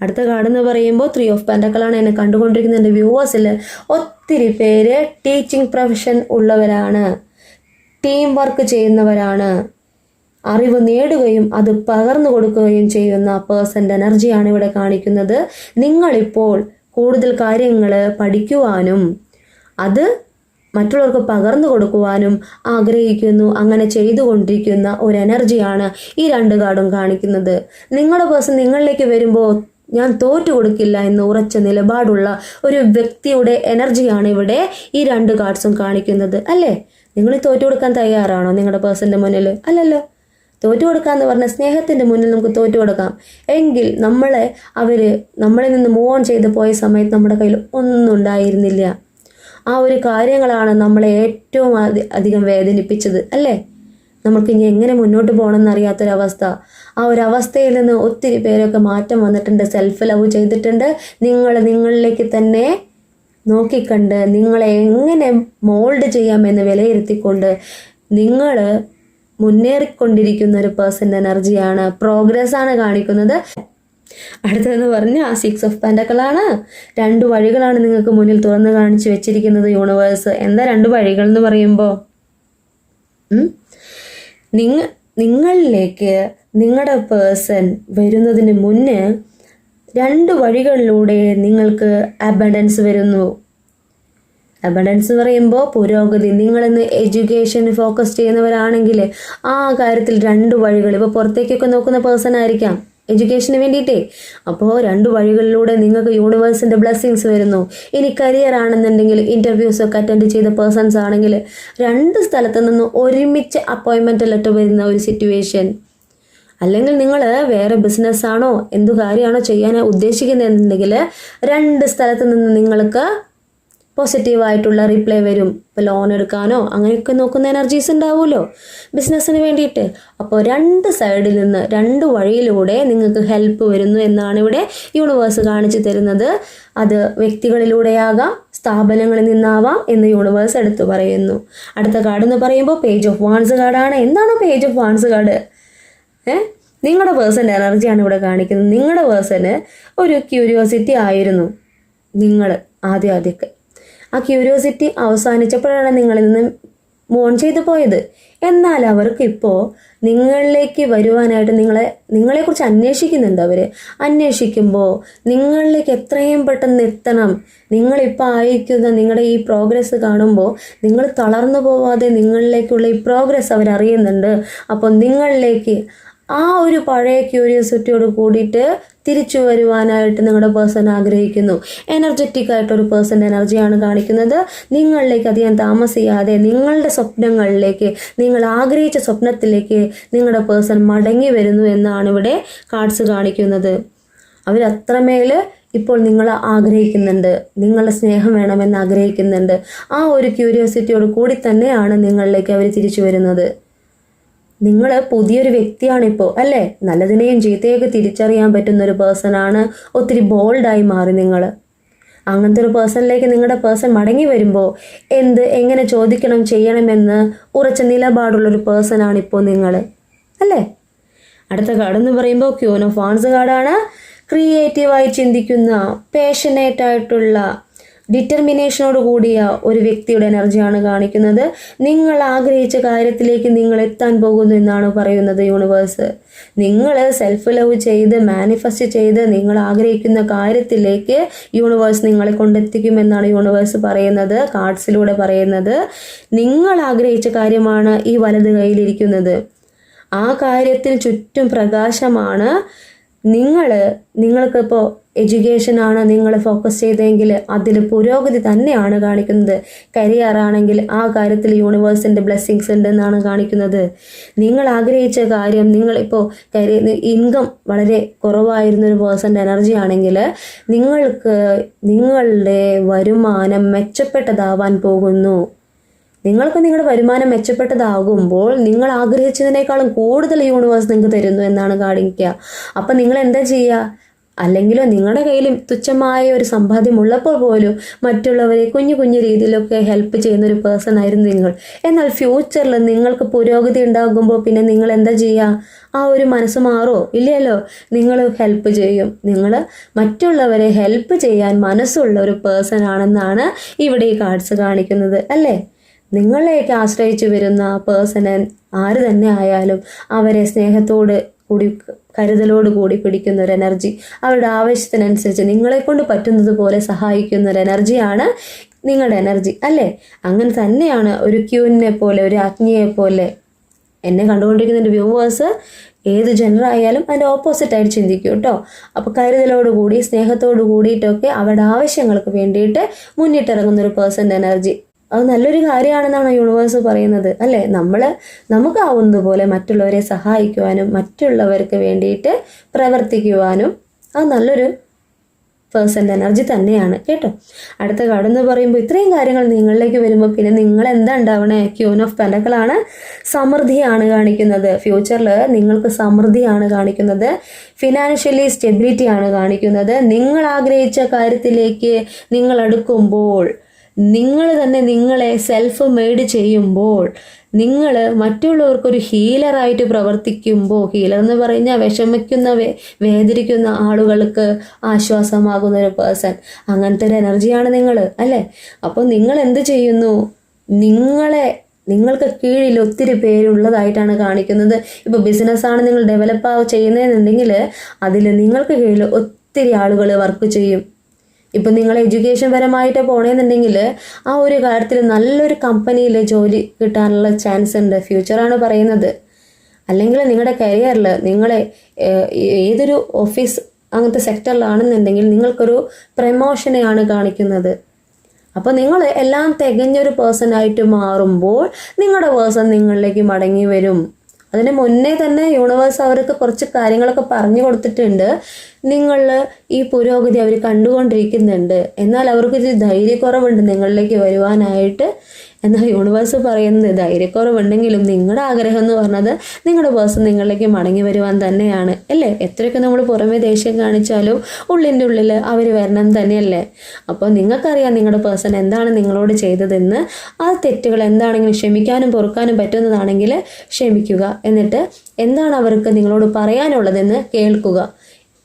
അടുത്ത കാർഡ് എന്ന് പറയുമ്പോൾ 3 ഓഫ് പെൻറ്റക്കിളാണ്. എന്നെ കണ്ടുകൊണ്ടിരിക്കുന്ന എൻ്റെ വ്യൂവേഴ്സിൽ ഒത്തിരി പേര് ടീച്ചിങ് പ്രൊഫഷൻ ഉള്ളവരാണ്, ടീം വർക്ക് ചെയ്യുന്നവരാണ്, അറിവ് നേടുകയും അത് പകർന്നു കൊടുക്കുകയും ചെയ്യുന്ന പേഴ്സൻ്റെ എനർജിയാണ് ഇവിടെ കാണിക്കുന്നത്. നിങ്ങളിപ്പോൾ കൂടുതൽ കാര്യങ്ങൾ പഠിക്കുവാനും അത് മറ്റുള്ളവർക്ക് പകർന്നു കൊടുക്കുവാനും ആഗ്രഹിക്കുന്നു. അങ്ങനെ ചെയ്തുകൊണ്ടിരിക്കുന്ന ഒരു എനർജിയാണ് ഈ 2 കാർഡും കാണിക്കുന്നത്. നിങ്ങളുടെ പേഴ്സൺ നിങ്ങളിലേക്ക് വരുമ്പോൾ ഞാൻ തോറ്റു കൊടുക്കില്ല എന്ന് ഉറച്ച നിലപാടുള്ള ഒരു വ്യക്തിയുടെ എനർജിയാണ് ഇവിടെ ഈ 2 കാർഡ്സും കാണിക്കുന്നത് അല്ലേ? നിങ്ങൾ തോറ്റു കൊടുക്കാൻ തയ്യാറാണോ നിങ്ങളുടെ പേഴ്സന്റെ മുന്നിൽ? അല്ലല്ലോ. തോറ്റു കൊടുക്കാന്ന് പറഞ്ഞ സ്നേഹത്തിന്റെ മുന്നിൽ നമുക്ക് തോറ്റു കൊടുക്കാം. എങ്കിൽ നമ്മളിൽ നിന്ന് മൂവ് ഓൺ ചെയ്ത് പോയ സമയത്ത് നമ്മുടെ കയ്യിൽ ഒന്നും ഉണ്ടായിരുന്നില്ല. ആ ഒരു കാര്യങ്ങളാണ് നമ്മളെ ഏറ്റവും അധികം വേദനിപ്പിച്ചത് അല്ലേ? നമുക്ക് ഇനി എങ്ങനെ മുന്നോട്ട് പോകണമെന്ന് അറിയാത്തൊരവസ്ഥ. ആ ഒരു അവസ്ഥയിൽ നിന്ന് ഒത്തിരി പേരൊക്കെ മാറ്റം വന്നിട്ടുണ്ട്, സെൽഫ് ലവ് ചെയ്തിട്ടുണ്ട്. നിങ്ങളിലേക്ക് തന്നെ നോക്കിക്കണ്ട് നിങ്ങളെ എങ്ങനെ മോൾഡ് ചെയ്യാമെന്ന് വിലയിരുത്തിക്കൊണ്ട് നിങ്ങൾ മുന്നേറിക്കൊണ്ടിരിക്കുന്ന ഒരു പേഴ്സൻ്റെ എനർജിയാണ്, പ്രോഗ്രസ് ആണ് കാണിക്കുന്നത്. അടുത്തതെന്ന് പറഞ്ഞാൽ 6 ഓഫ് പെന്റക്കിളാണ്. 2 വഴികളാണ് നിങ്ങൾക്ക് മുന്നിൽ തുറന്ന് കാണിച്ചു വെച്ചിരിക്കുന്നത് യൂണിവേഴ്സ്. എന്താ 2 വഴികൾ എന്ന് പറയുമ്പോൾ, നിങ്ങളിലേക്ക് നിങ്ങളുടെ പേഴ്സൺ വരുന്നതിന് മുന്നേ 2 വഴികളിലൂടെ നിങ്ങൾക്ക് അബണ്ടൻസ് വരുന്നു. അബണ്ടൻസ് പറയുമ്പോൾ പുരോഗതി. നിങ്ങളിന്ന് എഡ്യൂക്കേഷൻ ഫോക്കസ് ചെയ്യുന്നവരാണെങ്കിൽ ആ കാര്യത്തിൽ 2 വഴികൾ, ഇപ്പോൾ പുറത്തേക്കൊക്കെ നോക്കുന്ന പേഴ്സൺ ആയിരിക്കാം എഡ്യൂക്കേഷന് വേണ്ടിയിട്ടേ. അപ്പോൾ 2 വഴികളിലൂടെ നിങ്ങൾക്ക് യൂണിവേഴ്സിൻ്റെ ബ്ലെസ്സിങ്സ് വരുന്നു. ഇനി കരിയർ ആണെന്നുണ്ടെങ്കിൽ ഇൻ്റർവ്യൂസൊക്കെ അറ്റൻഡ് ചെയ്ത പേഴ്സൺസ് ആണെങ്കിൽ 2 സ്ഥലത്ത് നിന്ന് ഒരുമിച്ച് അപ്പോയിൻമെൻറ്റ് ലെറ്റർ വരുന്ന ഒരു സിറ്റുവേഷൻ. അല്ലെങ്കിൽ നിങ്ങൾ വേറെ ബിസിനസ്സാണോ എന്തു കാര്യമാണോ ചെയ്യാൻ ഉദ്ദേശിക്കുന്നതെന്നുണ്ടെങ്കിൽ 2 സ്ഥലത്ത് നിന്ന് നിങ്ങൾക്ക് പോസിറ്റീവായിട്ടുള്ള റിപ്ലൈ വരും. ഇപ്പോൾ ലോൺ എടുക്കാനോ അങ്ങനെയൊക്കെ നോക്കുന്ന എനർജീസ് ഉണ്ടാവുമല്ലോ ബിസിനസ്സിന് വേണ്ടിയിട്ട്. അപ്പോൾ 2 സൈഡിൽ നിന്ന് 2 വഴിയിലൂടെ നിങ്ങൾക്ക് ഹെൽപ്പ് വരുന്നു എന്നാണ് ഇവിടെ യൂണിവേഴ്സ് കാണിച്ചു തരുന്നത്. അത് വ്യക്തികളിലൂടെയാകാം, സ്ഥാപനങ്ങളിൽ നിന്നാവാം എന്ന് യൂണിവേഴ്സ് എടുത്തു പറയുന്നു. അടുത്ത കാർഡ് എന്ന് പറയുമ്പോൾ പേജ് ഓഫ് വാൺസ് കാർഡാണ്. എന്താണ് പേജ് ഓഫ് വാൺസ് കാർഡ്? നിങ്ങളുടെ പേഴ്സൻ്റെ എനർജിയാണ് ഇവിടെ കാണിക്കുന്നത്. നിങ്ങളുടെ പേഴ്സന് ഒരു ക്യൂരിയോസിറ്റി ആയിരുന്നു നിങ്ങൾ ആദ്യമൊക്കെ. ആ ക്യൂരിയോസിറ്റി അവസാനിച്ചപ്പോഴാണ് നിങ്ങളിൽ നിന്ന് മോൺ ചെയ്തു പോയത്. എന്നാൽ അവർക്കിപ്പോൾ നിങ്ങളിലേക്ക് വരുവാനായിട്ട് നിങ്ങളെക്കുറിച്ച് അന്വേഷിക്കുന്നുണ്ട്. അവർ അന്വേഷിക്കുമ്പോൾ നിങ്ങളിലേക്ക് എത്രയും പെട്ടെന്ന് എത്തണം. നിങ്ങളിപ്പോൾ ആയിരിക്കുന്ന നിങ്ങളുടെ ഈ പ്രോഗ്രസ് കാണുമ്പോൾ നിങ്ങൾ തളർന്നു പോവാതെ നിങ്ങളിലേക്കുള്ള ഈ പ്രോഗ്രസ് അവരറിയുന്നുണ്ട്. അപ്പോൾ നിങ്ങളിലേക്ക് ആ ഒരു പഴയ ക്യൂരിയോസിറ്റിയോട് കൂടിയിട്ട് തിരിച്ചു വരുവാനായിട്ട് നിങ്ങളുടെ പേഴ്സൺ ആഗ്രഹിക്കുന്നു. എനർജറ്റിക് ആയിട്ടൊരു പേഴ്സൻ്റെ എനർജിയാണ് കാണിക്കുന്നത്. നിങ്ങളിലേക്ക് അധികം താമസിയാതെ നിങ്ങളുടെ സ്വപ്നങ്ങളിലേക്ക്, നിങ്ങൾ ആഗ്രഹിച്ച സ്വപ്നത്തിലേക്ക് നിങ്ങളുടെ പേഴ്സൺ മടങ്ങി വരുന്നു എന്നാണ് ഇവിടെ കാർഡ്സ് കാണിക്കുന്നത്. അവരത്രമേൽ ഇപ്പോൾ നിങ്ങൾ ആഗ്രഹിക്കുന്നുണ്ട്, നിങ്ങളുടെ സ്നേഹം വേണമെന്ന് ആഗ്രഹിക്കുന്നുണ്ട്. ആ ഒരു ക്യൂരിയോസിറ്റിയോട് കൂടി തന്നെയാണ് നിങ്ങളിലേക്ക് അവർ തിരിച്ചു വരുന്നത്. നിങ്ങൾ പുതിയൊരു വ്യക്തിയാണിപ്പോൾ അല്ലേ? നല്ലതിനെയും ചീത്തയൊക്കെ തിരിച്ചറിയാൻ പറ്റുന്ന ഒരു പേഴ്സണാണ്. ഒത്തിരി ബോൾഡായി മാറി നിങ്ങൾ. അങ്ങനത്തെ ഒരു പേഴ്സണിലേക്ക് നിങ്ങളുടെ പേഴ്സൺ മടങ്ങി വരുമ്പോൾ എങ്ങനെ ചോദിക്കണം ചെയ്യണമെന്ന് ഉറച്ച നിലപാടുള്ളൊരു പേഴ്സണാണ് ഇപ്പോൾ നിങ്ങൾ അല്ലേ? അടുത്ത കാർഡ് എന്ന് പറയുമ്പോൾ ക്യൂൻ ഓഫ് വാൺസ് കാർഡാണ്. ക്രിയേറ്റീവായി ചിന്തിക്കുന്ന, പാഷനേറ്റ് ആയിട്ടുള്ള, ഡിറ്റർമിനേഷനോട് കൂടിയ ഒരു വ്യക്തിയുടെ എനർജിയാണ് കാണിക്കുന്നത്. നിങ്ങൾ ആഗ്രഹിച്ച കാര്യത്തിലേക്ക് നിങ്ങൾ എത്താൻ പോകുന്നു എന്നാണ് പറയുന്നത് യൂണിവേഴ്സ്. നിങ്ങൾ സെൽഫ് ലവ് ചെയ്ത് മാനിഫെസ്റ്റ് ചെയ്ത് നിങ്ങൾ ആഗ്രഹിക്കുന്ന കാര്യത്തിലേക്ക് യൂണിവേഴ്സ് നിങ്ങളെ കൊണ്ടെത്തിക്കുമെന്നാണ് യൂണിവേഴ്സ് പറയുന്നത്, കാർഡ്സിലൂടെ പറയുന്നത്. നിങ്ങൾ ആഗ്രഹിച്ച കാര്യമാണ് ഈ വലത് കയ്യിലിരിക്കുന്നത്. ആ കാര്യത്തിന് ചുറ്റും പ്രകാശമാണ്. നിങ്ങൾക്കിപ്പോൾ എഡ്യൂക്കേഷനാണ് നിങ്ങൾ ഫോക്കസ് ചെയ്തെങ്കിൽ അതിൽ പുരോഗതി തന്നെയാണ് കാണിക്കുന്നത്. കരിയർ ആണെങ്കിൽ ആ കാര്യത്തിൽ യൂണിവേഴ്സിൻ്റെ ബ്ലെസ്സിങ്സ് ഉണ്ടെന്നാണ് കാണിക്കുന്നത്. നിങ്ങൾ ആഗ്രഹിച്ച കാര്യം, നിങ്ങളിപ്പോൾ ഇൻകം വളരെ കുറവായിരുന്നൊരു പേഴ്സൻ്റെ എനർജി ആണെങ്കിൽ നിങ്ങളുടെ വരുമാനം മെച്ചപ്പെട്ടതാവാൻ പോകുന്നു. നിങ്ങളുടെ വരുമാനം മെച്ചപ്പെട്ടതാകുമ്പോൾ നിങ്ങൾ ആഗ്രഹിച്ചതിനേക്കാളും കൂടുതൽ യൂണിവേഴ്സ് നിങ്ങൾക്ക് തരുന്നു എന്നാണ് കാണിക്കുക. അപ്പം നിങ്ങൾ എന്താ ചെയ്യുക? അല്ലെങ്കിലോ നിങ്ങളുടെ കയ്യിൽ തുച്ഛമായ ഒരു സമ്പാദ്യം ഉള്ളപ്പോൾ പോലും മറ്റുള്ളവരെ കുഞ്ഞു കുഞ്ഞു രീതിയിലൊക്കെ ഹെൽപ്പ് ചെയ്യുന്ന ഒരു പേഴ്സൺ ആയിരുന്നു നിങ്ങൾ. എന്നാൽ ഫ്യൂച്ചറിൽ നിങ്ങൾക്ക് പുരോഗതി ഉണ്ടാകുമ്പോൾ പിന്നെ നിങ്ങൾ എന്താ ചെയ്യുക? ആ ഒരു മനസ്സ് മാറോ? ഇല്ലല്ലോ. നിങ്ങൾ ഹെൽപ്പ് ചെയ്യും. നിങ്ങൾ മറ്റുള്ളവരെ ഹെൽപ്പ് ചെയ്യാൻ മനസ്സുള്ള ഒരു പേഴ്സൺ ആണെന്നാണ് ഇവിടെ ഈ കാർഡ്സ് കാണിക്കുന്നത് അല്ലേ? നിങ്ങളിലേക്ക് ആശ്രയിച്ചു വരുന്ന പേഴ്സണ് ആര് തന്നെ ആയാലും അവരെ സ്നേഹത്തോട് കൂടി കരുതലോട് കൂടി പിടിക്കുന്ന ഒരു എനർജി, അവരുടെ ആവശ്യത്തിനനുസരിച്ച് നിങ്ങളെ കൊണ്ട് പറ്റുന്നത് പോലെ സഹായിക്കുന്ന ഒരു എനർജിയാണ് നിങ്ങളുടെ എനർജി അല്ലേ? അങ്ങനെ തന്നെയാണ് ഒരു ക്യൂനിനെ പോലെ, ഒരു അഗ്നിയെ പോലെ എന്നെ കണ്ടുകൊണ്ടിരിക്കുന്ന എൻ്റെ വ്യൂവേഴ്സ് ഏത് ജെൻഡർ ആയാലും അതിൻ്റെ ഓപ്പോസിറ്റായിട്ട് ചിന്തിക്കും കേട്ടോ. അപ്പോൾ കരുതലോടുകൂടി സ്നേഹത്തോടു കൂടിയിട്ടൊക്കെ അവരുടെ ആവശ്യങ്ങൾക്ക് വേണ്ടിയിട്ട് മുന്നിട്ടിറങ്ങുന്ന ഒരു പേഴ്സൻ്റെ എനർജി, അത് നല്ലൊരു കാര്യമാണെന്നാണ് യൂണിവേഴ്സ് പറയുന്നത് അല്ലേ. നമുക്കാവുന്നത് പോലെ മറ്റുള്ളവരെ സഹായിക്കുവാനും മറ്റുള്ളവർക്ക് വേണ്ടിയിട്ട് പ്രവർത്തിക്കുവാനും അത് നല്ലൊരു പേഴ്സൻ്റെ എനർജി തന്നെയാണ് കേട്ടോ. അടുത്ത കാർഡ് എന്ന് പറയുമ്പോൾ ഇത്രയും കാര്യങ്ങൾ നിങ്ങളിലേക്ക് വരുമ്പോൾ പിന്നെ നിങ്ങൾ എന്താ ഉണ്ടാവണേ? Queen of പെൻഡക്കിളാണ്. സമൃദ്ധിയാണ് കാണിക്കുന്നത്. ഫ്യൂച്ചറിൽ നിങ്ങൾക്ക് സമൃദ്ധിയാണ് കാണിക്കുന്നത്. ഫിനാൻഷ്യലി സ്റ്റെബിലിറ്റി ആണ് കാണിക്കുന്നത്. നിങ്ങൾ ആഗ്രഹിച്ച കാര്യത്തിലേക്ക് നിങ്ങൾ അടുക്കുമ്പോൾ, നിങ്ങൾ തന്നെ നിങ്ങളെ സെൽഫ് മെയ്ഡ് ചെയ്യുമ്പോൾ, നിങ്ങൾ മറ്റുള്ളവർക്കൊരു ഹീലറായിട്ട് പ്രവർത്തിക്കുമ്പോൾ, ഹീലർ എന്ന് പറഞ്ഞാൽ വിഷമിക്കുന്ന വേദനിക്കുന്ന ആളുകൾക്ക് ആശ്വാസമാകുന്ന ഒരു പേഴ്സൺ, അങ്ങനത്തെ ഒരു എനർജിയാണ് നിങ്ങൾ അല്ലേ. അപ്പോൾ നിങ്ങൾ എന്ത് ചെയ്യുന്നു? നിങ്ങൾക്ക് കീഴിൽ ഒത്തിരി പേരുള്ളതായിട്ടാണ് കാണിക്കുന്നത്. ഇപ്പോൾ ബിസിനസ്സാണ് നിങ്ങൾ ഡെവലപ്പ് ചെയ്യുന്നതെന്നുണ്ടെങ്കിൽ അതിൽ നിങ്ങൾക്ക് കീഴിൽ ഒത്തിരി ആളുകൾ വർക്ക് ചെയ്യും. ഇപ്പം നിങ്ങൾ എഡ്യൂക്കേഷൻ പരമായിട്ട് പോകണമെന്നുണ്ടെങ്കിൽ ആ ഒരു കാര്യത്തിൽ നല്ലൊരു കമ്പനിയിൽ ജോലി കിട്ടാനുള്ള ചാൻസ് ഉണ്ട്. ഫ്യൂച്ചറാണ് പറയുന്നത്. അല്ലെങ്കിൽ നിങ്ങളുടെ കരിയറിൽ നിങ്ങളെ ഏതൊരു ഓഫീസ് അങ്ങനത്തെ സെക്ടറിലാണെന്നുണ്ടെങ്കിൽ നിങ്ങൾക്കൊരു പ്രമോഷനെയാണ് കാണിക്കുന്നത്. അപ്പോൾ നിങ്ങൾ എല്ലാം തികഞ്ഞൊരു പേഴ്സണായിട്ട് മാറുമ്പോൾ നിങ്ങളുടെ പേഴ്സൺ നിങ്ങളിലേക്ക് മടങ്ങി വരും. അതിന് മുന്നേ തന്നെ യൂണിവേഴ്സ് അവർക്ക് കുറച്ച് കാര്യങ്ങളൊക്കെ പറഞ്ഞു കൊടുത്തിട്ടുണ്ട്. നിങ്ങൾ ഈ പുരോഗതി അവർ കണ്ടുകൊണ്ടിരിക്കുന്നുണ്ട്. എന്നാൽ അവർക്കൊരു ധൈര്യക്കുറവുണ്ട് നിങ്ങളിലേക്ക് വരുവാനായിട്ട്. എന്നാൽ യൂണിവേഴ്സ് പറയുന്നത് ധൈര്യക്കുറവുണ്ടെങ്കിലും നിങ്ങളുടെ ആഗ്രഹം എന്ന് പറഞ്ഞത് നിങ്ങളുടെ പേഴ്സൺ നിങ്ങളിലേക്ക് മടങ്ങി വരുവാൻ തന്നെയാണ് അല്ലേ. എത്രയൊക്കെ നമ്മൾ പുറമേ ദേഷ്യം കാണിച്ചാലും ഉള്ളിൻ്റെ ഉള്ളിൽ അവർ വരണം തന്നെയല്ലേ. അപ്പോൾ നിങ്ങൾക്കറിയാം നിങ്ങളുടെ പേഴ്സൺ എന്താണ് നിങ്ങളോട് ചെയ്തതെന്ന്. ആ തെറ്റുകൾ എന്താണെങ്കിലും ക്ഷമിക്കാനും പൊറുക്കാനും പറ്റുന്നതാണെങ്കിൽ ക്ഷമിക്കുക. എന്നിട്ട് എന്താണ് അവർക്ക് നിങ്ങളോട് പറയാനുള്ളതെന്ന് കേൾക്കുക.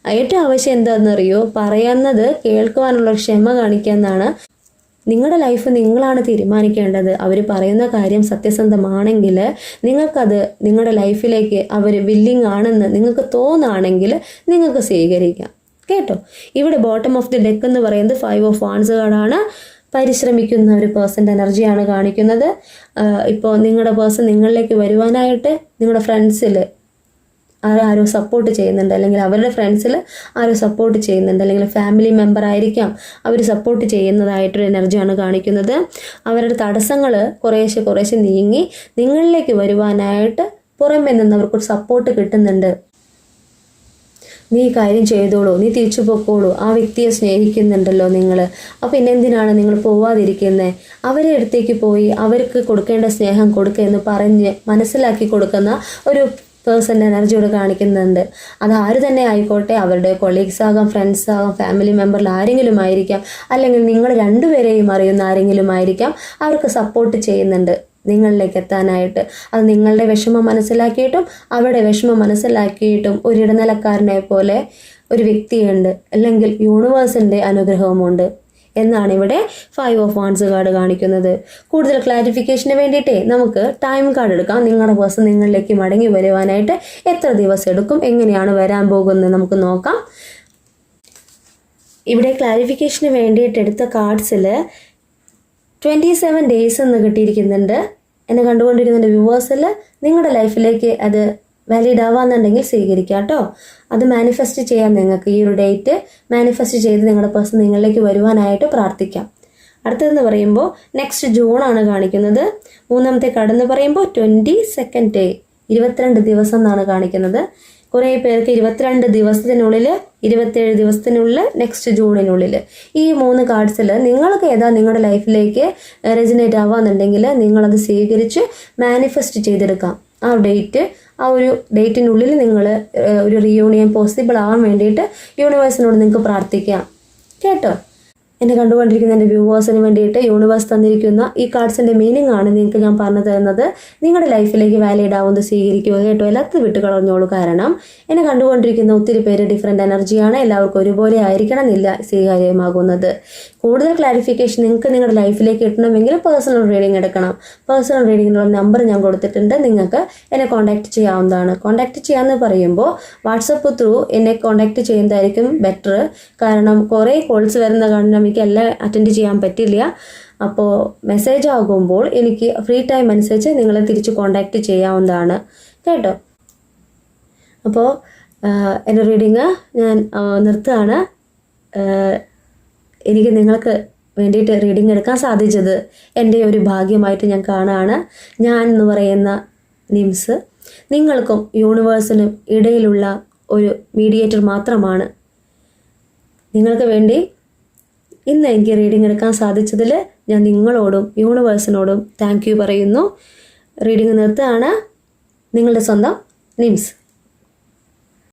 ഏറ്റവും ആവശ്യം എന്താണെന്നറിയോ? പറയുന്നത് കേൾക്കുവാനുള്ള ക്ഷമ കാണിക്കാമെന്നാണ്. നിങ്ങളുടെ ലൈഫ് നിങ്ങളാണ് തീരുമാനിക്കേണ്ടത്. അവർ പറയുന്ന കാര്യം സത്യസന്ധമാണെങ്കിൽ നിങ്ങൾക്കത് നിങ്ങളുടെ ലൈഫിലേക്ക് അവർ വില്ലിങ് ആണെന്ന് നിങ്ങൾക്ക് തോന്നുകയാണെങ്കിൽ നിങ്ങൾക്ക് സ്വീകരിക്കാം കേട്ടോ. ഇവിടെ ബോട്ടം ഓഫ് ദി ഡെക്ക് എന്ന് പറയുന്നത് 5 ഓഫ് വാൻസ് കാർഡാണ്. പരിശ്രമിക്കുന്ന ഒരു പേഴ്സൻ്റെ എനർജിയാണ് കാണിക്കുന്നത്. ഇപ്പോൾ നിങ്ങളുടെ പേഴ്സൺ നിങ്ങളിലേക്ക് വരുവാനായിട്ട് നിങ്ങളുടെ ഫ്രണ്ട്സിൽ ആരോ സപ്പോർട്ട് ചെയ്യുന്നുണ്ട്, അല്ലെങ്കിൽ അവരുടെ ഫ്രണ്ട്സിൽ ആരോ സപ്പോർട്ട് ചെയ്യുന്നുണ്ട്, അല്ലെങ്കിൽ ഫാമിലി മെമ്പർ ആയിരിക്കാം അവർ സപ്പോർട്ട് ചെയ്യുന്നതായിട്ടൊരു എനർജിയാണ് കാണിക്കുന്നത്. അവരുടെ തടസ്സങ്ങൾ കുറേശ്ശെ നീങ്ങി നിങ്ങളിലേക്ക് വരുവാനായിട്ട് പുറമെ നിന്ന് അവർക്കൊരു സപ്പോർട്ട് കിട്ടുന്നുണ്ട്. നീ കാര്യം ചെയ്തോളൂ, നീ തിരിച്ചു പൊക്കോളൂ, ആ വ്യക്തിയെ സ്നേഹിക്കുന്നുണ്ടല്ലോ നിങ്ങൾ, അപ്പോൾ പിന്നെ എന്തിനാണ് നിങ്ങൾ പോവാതിരിക്കുന്നത്? അവരെ അടുത്തേക്ക് പോയി അവർക്ക് കൊടുക്കേണ്ട സ്നേഹം കൊടുക്കുക എന്ന് പറഞ്ഞ് മനസ്സിലാക്കി കൊടുക്കുന്ന ഒരു പേഴ്സൻ്റെ എനർജിയോട് കാണിക്കുന്നുണ്ട്. അത് ആര് തന്നെ ആയിക്കോട്ടെ, അവരുടെ കൊളീഗ്സ് ആകാം, ഫ്രണ്ട്സ് ആകാം, ഫാമിലി മെമ്പറിൽ ആരെങ്കിലും ആയിരിക്കാം, അല്ലെങ്കിൽ നിങ്ങൾ രണ്ടുപേരെയും അറിയുന്ന ആരെങ്കിലും ആയിരിക്കാം. അവർക്ക് സപ്പോർട്ട് ചെയ്യുന്നുണ്ട് നിങ്ങളിലേക്ക് എത്താനായിട്ട്. അത് നിങ്ങളുടെ വിഷമം മനസ്സിലാക്കിയിട്ടും അവരുടെ വിഷമം മനസ്സിലാക്കിയിട്ടും ഒരു ഇടനിലക്കാരനെ പോലെ ഒരു വ്യക്തിയുണ്ട്, അല്ലെങ്കിൽ യൂണിവേഴ്സിൻ്റെ അനുഗ്രഹവുമുണ്ട് എന്നാണ് ഇവിടെ 5 ഓഫ് വാൻസ് കാർഡ് കാണിക്കുന്നത്. കൂടുതൽ ക്ലാരിഫിക്കേഷന് വേണ്ടിയിട്ടേ നമുക്ക് ടൈം കാർഡ് എടുക്കാം. നിങ്ങളുടെ പേഴ്സൺ നിങ്ങളിലേക്ക് മടങ്ങി വരുവാനായിട്ട് എത്ര ദിവസം എടുക്കും, എങ്ങനെയാണ് വരാൻ പോകുന്നത് നമുക്ക് നോക്കാം. ഇവിടെ ക്ലാരിഫിക്കേഷന് വേണ്ടിയിട്ട് എടുത്ത കാർഡ്സിൽ 27 ഡേയ്സ് എന്ന് കിട്ടിയിരിക്കുന്നുണ്ട്. എന്നെ കണ്ടുകൊണ്ടിരിക്കുന്ന വ്യൂവേഴ്സിൽ നിങ്ങളുടെ ലൈഫിലേക്ക് അത് വാലിഡ് ആവാന്നുണ്ടെങ്കിൽ സ്വീകരിക്കാം കേട്ടോ. അത് മാനിഫെസ്റ്റ് ചെയ്യാം. നിങ്ങൾക്ക് ഈ ഒരു ഡേറ്റ് മാനിഫെസ്റ്റ് ചെയ്ത് നിങ്ങളുടെ പേഴ്സൺ നിങ്ങളിലേക്ക് വരുവാനായിട്ട് പ്രാർത്ഥിക്കാം. അടുത്തതെന്ന് പറയുമ്പോൾ നെക്സ്റ്റ് ജൂണാണ് കാണിക്കുന്നത്. മൂന്നാമത്തെ കാർഡ് എന്ന് പറയുമ്പോൾ 22nd ഡേ, 22 ദിവസം എന്നാണ് കാണിക്കുന്നത്. കുറേ പേർക്ക് 22 ദിവസത്തിനുള്ളിൽ, 27 ദിവസത്തിനുള്ളിൽ, നെക്സ്റ്റ് ജൂണിനുള്ളിൽ, ഈ 3 കാർഡ്സിൽ നിങ്ങൾക്ക് ഏതാ നിങ്ങളുടെ ലൈഫിലേക്ക് റെസിനേറ്റ് ആവാന്നുണ്ടെങ്കിൽ നിങ്ങളത് സ്വീകരിച്ച് മാനിഫെസ്റ്റ് ചെയ്തെടുക്കാം. ആ ഒരു ഡേറ്റിനുള്ളിൽ നിങ്ങൾ ഒരു റിയൂണിയൻ പോസിബിൾ ആവാൻ വേണ്ടിയിട്ട് യൂണിവേഴ്സിനോട് നിങ്ങൾക്ക് പ്രാർത്ഥിക്കാം കേട്ടോ. എന്നെ കണ്ടുകൊണ്ടിരിക്കുന്ന എൻ്റെ വ്യൂവേഴ്സിന് വേണ്ടിയിട്ട് യൂണിവേഴ്സ് തന്നിരിക്കുന്ന ഈ കാർഡ്സിൻ്റെ മീനിങ് ആണ് നിങ്ങൾക്ക് ഞാൻ പറഞ്ഞു തരുന്നത്. നിങ്ങളുടെ ലൈഫിലേക്ക് വാലിഡ് ആവുന്നത് സ്വീകരിക്കുക കേട്ടോ. എല്ലാത്തും വിട്ട് കളഞ്ഞോളൂ. കാരണം എന്നെ കണ്ടുകൊണ്ടിരിക്കുന്ന ഒത്തിരി പേര് ഡിഫറെൻ്റ് എനർജിയാണ്. എല്ലാവർക്കും ഒരുപോലെ ആയിരിക്കണം എന്നില്ല സ്വീകാര്യമാകുന്നത്. കൂടുതൽ ക്ലാരിഫിക്കേഷൻ നിങ്ങൾക്ക് നിങ്ങളുടെ ലൈഫിലേക്ക് കിട്ടണമെങ്കിൽ പേഴ്സണൽ റീഡിംഗ് എടുക്കണം. പേഴ്സണൽ റീഡിങ്ങിനുള്ള നമ്പർ ഞാൻ കൊടുത്തിട്ടുണ്ട്. നിങ്ങൾക്ക് എന്നെ കോൺടാക്റ്റ് ചെയ്യാവുന്നതാണ്. കോൺടാക്റ്റ് ചെയ്യാമെന്ന് പറയുമ്പോൾ വാട്സപ്പ് ത്രൂ എന്നെ കോൺടാക്റ്റ് ചെയ്യുന്നതായിരിക്കും ബെറ്റർ. കാരണം കുറേ കോൾസ് വരുന്ന കാരണം എനിക്ക് എല്ലാം അറ്റൻഡ് ചെയ്യാൻ പറ്റില്ല. അപ്പോൾ മെസ്സേജ് ആകുമ്പോൾ എനിക്ക് ഫ്രീ ടൈം അനുസരിച്ച് നിങ്ങളെ തിരിച്ച് കോൺടാക്റ്റ് ചെയ്യാവുന്നതാണ് കേട്ടോ. അപ്പോൾ എൻ്റെ റീഡിങ് ഞാൻ നിർത്തുകയാണ്. എനിക്ക് നിങ്ങൾക്ക് വേണ്ടിയിട്ട് റീഡിങ് എടുക്കാൻ സാധിച്ചത് എൻ്റെ ഒരു ഭാഗ്യമായിട്ട് ഞാൻ കാണുകയാണ്. ഞാൻ എന്ന് പറയുന്ന നിംസ് നിങ്ങൾക്കും യൂണിവേഴ്സിനും ഇടയിലുള്ള ഒരു മീഡിയേറ്റർ മാത്രമാണ്. നിങ്ങൾക്ക് വേണ്ടി ഇന്ന് എനിക്ക് റീഡിങ് എടുക്കാൻ സാധിച്ചതിൽ ഞാൻ നിങ്ങളോടും യൂണിവേഴ്സിനോടും താങ്ക് യു പറയുന്നു. റീഡിങ് നിർത്തുകയാണ്. നിങ്ങളുടെ സ്വന്തം നിംസ്.